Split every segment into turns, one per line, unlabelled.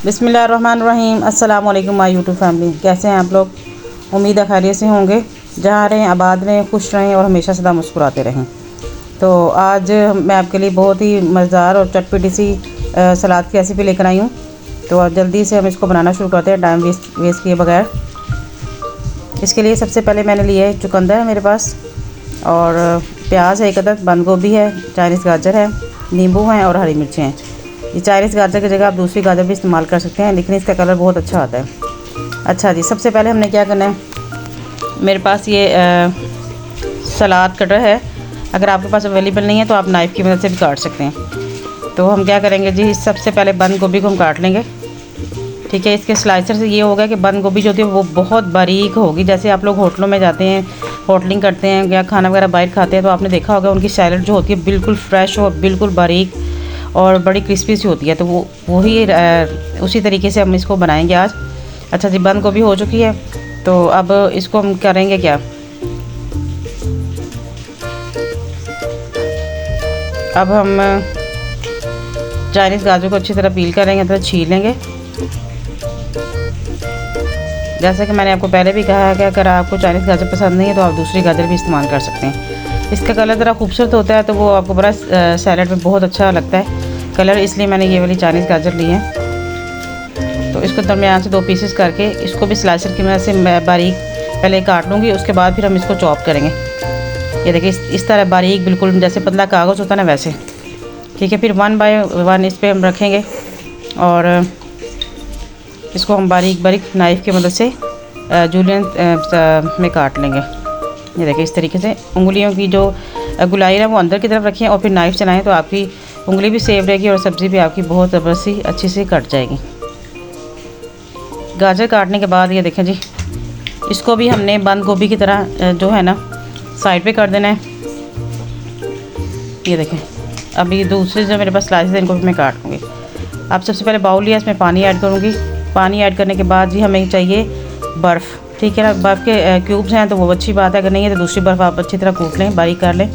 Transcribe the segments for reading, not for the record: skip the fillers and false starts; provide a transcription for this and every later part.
बिस्मिल्लाहिर्रहमानिर्रहीम। अस्सलाम वालेकुम माय यूट्यूब फैमिली। कैसे हैं आप लोग? उम्मीद है खैरियत से होंगे। जहाँ रहें आबाद रहें, खुश रहें और हमेशा सदा मुस्कुराते रहें। तो आज मैं आपके लिए बहुत ही मज़ेदार और चटपटी सी सलाद की रेसिपी लेकर आई हूँ। तो अब जल्दी से हम इसको बनाना शुरू करते हैं, टाइम वेस्ट किए बगैर। इसके लिए सबसे पहले मैंने लिया है चुकंदर है मेरे पास, और प्याज है एक अदद, बंद गोभी है, चाइनीज़ गाजर है, नींबू है और हरी मिर्चें हैं। ये चाइनीज़ गाजर की जगह आप दूसरी गाजर भी इस्तेमाल कर सकते हैं, लेकिन इसका कलर बहुत अच्छा आता है। अच्छा जी, सबसे पहले हमने क्या करना है, मेरे पास ये सलाद कटर है। अगर आपके पास अवेलेबल नहीं है तो आप नाइफ़ की मदद से भी काट सकते हैं। तो हम क्या करेंगे जी, सबसे पहले बंद गोभी को हम काट लेंगे। ठीक है, इसके स्लाइसर से ये होगा कि बंद गोभी जो होती है वो बहुत बारीक होगी। जैसे आप लोग होटलों में जाते हैं, होटलिंग करते हैं या खाना वगैरह बाहर खाते हैं, तो आपने देखा होगा उनकी सैलड जो होती है बिल्कुल फ्रेश और बिल्कुल बारीक और बड़ी क्रिस्पी सी होती है। तो वही उसी तरीके से हम इसको बनाएंगे आज। अच्छा जी, बंद गोभी हो चुकी है, तो अब इसको हम करेंगे क्या, अब हम चाइनीज़ गाजर को अच्छी तरह पील करेंगे, तो छील लेंगे। जैसा कि मैंने आपको पहले भी कहा है कि अगर आपको चाइनीज़ गाजर पसंद नहीं है तो आप दूसरी गाजर भी इस्तेमाल कर सकते हैं। इसका कलर ज़रा खूबसूरत होता है, तो वो आपको बड़ा सैलड में बहुत अच्छा लगता है कलर, इसलिए मैंने ये वाली चाइनीज़ गाजर ली है। तो इसको दरमियान से 2 पीसेस करके इसको भी स्लाइसर की मदद से मैं बारीक पहले काट लूँगी, उसके बाद फिर हम इसको चॉप करेंगे। ये देखिए इस तरह बारीक, बिल्कुल जैसे पतला कागज़ होता है ना वैसे। ठीक है, फिर 1 बाय 1 इस पर हम रखेंगे और इसको हम बारीक बारीक नाइफ़ की मदद से जूलियन में काट लेंगे। ये देखिए इस तरीके से उंगलियों की जो गुलाई है वो अंदर की तरफ रखें और फिर नाइफ़ चलाएं, तो आपकी उंगली भी सेफ रहेगी और सब्ज़ी भी आपकी बहुत ज़बरदस्ती अच्छी से कट जाएगी। गाजर काटने के बाद ये देखें जी, इसको भी हमने बंद गोभी की तरह जो है ना साइड पे कर देना है। ये देखें, अभी दूसरे जो मेरे पास स्लाइस है इनको भी मैं काट लूँगी। अब सबसे पहले बाउल लिया, इसमें पानी ऐड करूँगी। पानी ऐड करने के बाद जी हमें चाहिए बर्फ़। ठीक है ना, बर्फ़ के क्यूब्स हैं तो वो अच्छी बात है, अगर नहीं है तो दूसरी बर्फ़ आप अच्छी तरह कूट लें, बारीक कर लें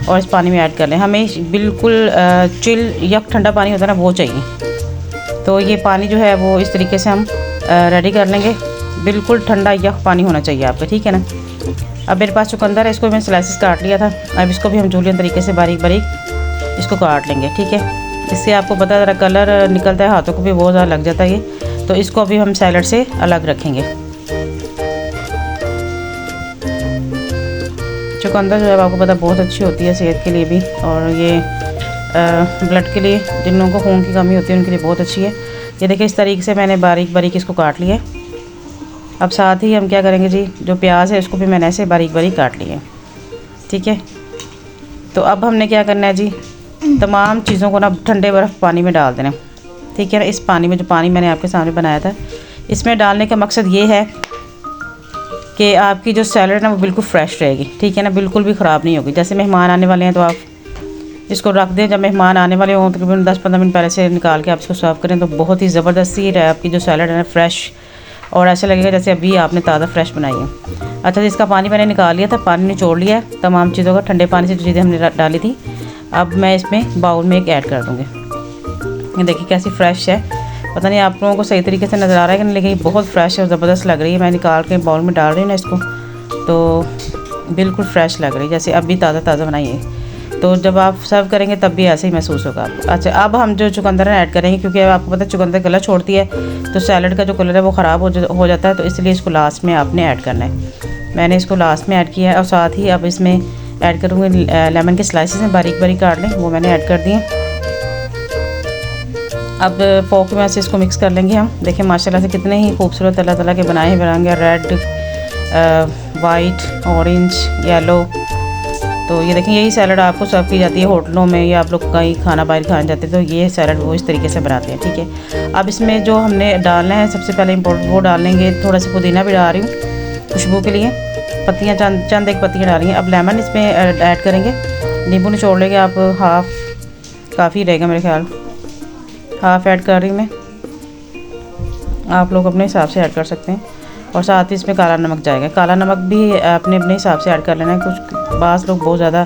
और इस पानी में ऐड कर लें। हमें बिल्कुल चिल यक ठंडा पानी होता है ना वो चाहिए। तो ये पानी जो है वो इस तरीके से हम रेडी कर लेंगे। बिल्कुल ठंडा यक पानी होना चाहिए आपका, ठीक है ना। अब मेरे पास चुकंदर है, इसको मैं स्लाइसेस काट लिया था। अब इसको भी हम जूलियन तरीके से बारीक बारीक इसको काट लेंगे। ठीक है, इससे आपको पता ज़रा कलर निकलता है, हाथों को भी बहुत ज़्यादा लग जाता है ये। तो इसको अभी हम सैलड से अलग रखेंगे। चुकंदर जो है आपको पता बहुत अच्छी होती है सेहत के लिए भी, और ये ब्लड के लिए, जिन लोगों को खून की कमी होती है उनके लिए बहुत अच्छी है। ये देखिए इस तरीके से मैंने बारीक बारीक इसको काट लिया। अब साथ ही हम क्या करेंगे जी, जो प्याज है उसको भी मैंने ऐसे बारीक बारीक काट लिया है। ठीक है, तो अब हमने क्या करना है जी, तमाम चीज़ों को ना ठंडे बर्फ़ पानी में डाल देना। ठीक है ना, इस पानी में, जो पानी मैंने आपके सामने बनाया था, इसमें डालने का मकसद ये है कि आपकी जो सैलड है ना वो बिल्कुल फ्रेश रहेगी। ठीक है ना, बिल्कुल भी ख़राब नहीं होगी। जैसे मेहमान आने वाले हैं तो आप इसको रख दें, जब मेहमान आने वाले हों तकरीबन 10-15 मिनट पहले से निकाल के आप इसको सर्व करें, तो बहुत ही ज़बरदस्ती आपकी जो सैलड है ना फ्रेश, और ऐसा लगेगा जैसे अभी आपने ताज़ा फ्रेश बनाई है। अच्छा, इसका पानी मैंने निकाल लिया था, पानी निचोड़ लिया है तमाम चीज़ों का, ठंडे पानी से जो चीज़ें हमने डाली थी। अब मैं इसमें बाउल में एक ऐड कर दूँगी। ये देखिए कैसी फ़्रेश है, पता नहीं आप लोगों को सही तरीके से नज़र आ रहा है कि नहीं, लेकिन ये बहुत फ्रेश और ज़बरदस्त लग रही है। मैं निकाल के बाउल में डाल रही हूँ ना इसको, तो बिल्कुल फ्रेश लग रही है, जैसे अभी ताज़ा ताज़ा बनाई है। तो जब आप सर्व करेंगे तब भी ऐसे ही महसूस होगा आपको। अच्छा, अब हम जो चुकंदर ऐड करेंगे, क्योंकि आपको पता है चुकंदर कलर छोड़ती है, तो सैलड का जो कलर है वो ख़राब हो जाता है, तो इसलिए इसको लास्ट में आपने ऐड करना है। मैंने इसको लास्ट में ऐड किया है, और साथ ही अब इसमें ऐड करूँगी लेमन के स्लाइसेस में बारीक बारीक काट लें, वो मैंने ऐड कर दिए। अब फोक में से इसको मिक्स कर लेंगे हम। देखें माशाल्लाह से कितने ही खूबसूरत अल्लाह ताला के बनाए हैं रंग, रेड, वाइट, ऑरेंज, येलो। तो ये देखें, यही सैलड आपको सर्व की जाती है होटलों में, या आप लोग कहीं खाना बाहर खाने जाते हैं तो ये सैलड वो इस तरीके से बनाते हैं। ठीक है, अब इसमें जो हमने डालना है सबसे पहले इम्पोर्टेंट वो डालेंगे, थोड़ा सा पुदीना भी डाल रही हूँ खुशबू के लिए, पत्तियाँ चंद एक पत्तियाँ डाल रही हैं। अब लेमन इसमें ऐड करेंगे, नींबू निचोड़ लेंगे आप, हाफ़ काफ़ी रहेगा मेरे ख्याल, हाफ़ ऐड कर रही हूँ मैं, आप लोग अपने हिसाब से ऐड कर सकते हैं। और साथ ही इसमें काला नमक जाएगा। काला नमक भी आपने अपने हिसाब से ऐड कर लेना है। कुछ बाज़ लोग बहुत ज़्यादा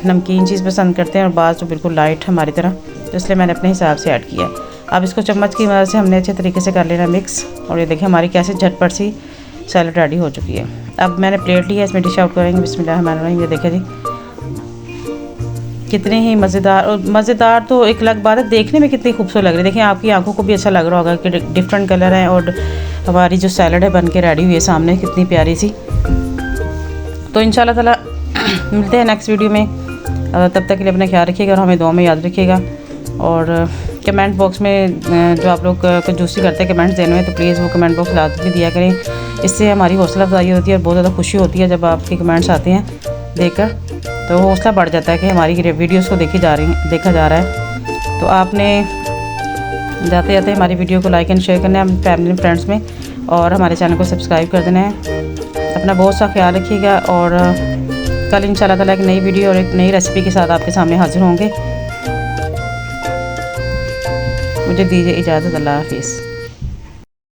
नमकीन चीज़ पसंद करते हैं और बाज़ तो बिल्कुल लाइट हमारी तरह, तो इसलिए मैंने अपने हिसाब से ऐड किया। अब इसको चम्मच की मदद से हमने अच्छे तरीके से कर लेना मिक्स। और ये देखिए हमारी कैसे झटपट सी सैलड रेडी हो चुकी है। अब मैंने प्लेट ली है, इसमें डिश आउट करेंगे। बिस्मिल्लाहिर्रहमानिर्रहीम। ये देखिए जी कितने ही मज़ेदार, और मज़ेदार तो एक अलग बात है, देखने में कितनी खूबसूरत लग रही है। देखिए आपकी आंखों को भी अच्छा लग रहा होगा कि डिफरेंट कलर हैं और हमारी जो सैलड है बन के रेडी हुई है सामने, कितनी प्यारी सी। तो इंशाल्लाह ताला मिलते हैं नेक्स्ट वीडियो में। तब तक के लिए अपना ख्याल रखिएगा और हमें दुआ में याद रखिएगा। और कमेंट बॉक्स में जो आप लोग कंजूसी करते हैं कमेंट्स देने में, तो प्लीज़ वो कमेंट बॉक्स लाजमी दिया करें। इससे हमारी हौसला अफजाई होती है और बहुत ज़्यादा खुशी होती है जब आपके कमेंट्स आते हैं देखकर, तो हौसला बढ़ जाता है कि हमारी वीडियोस को देखा जा रहा है। तो आपने जाते जाते हमारी वीडियो को लाइक एंड शेयर करना है अपनी फैमिली फ्रेंड्स में, और हमारे चैनल को सब्सक्राइब कर देना है। अपना बहुत सा ख्याल रखिएगा और कल इंशाल्लाह ताला एक नई वीडियो और एक नई रेसिपी के साथ आपके सामने हाजिर होंगे। मुझे दीजिए इजाज़त। अल्लाह हाफिज़।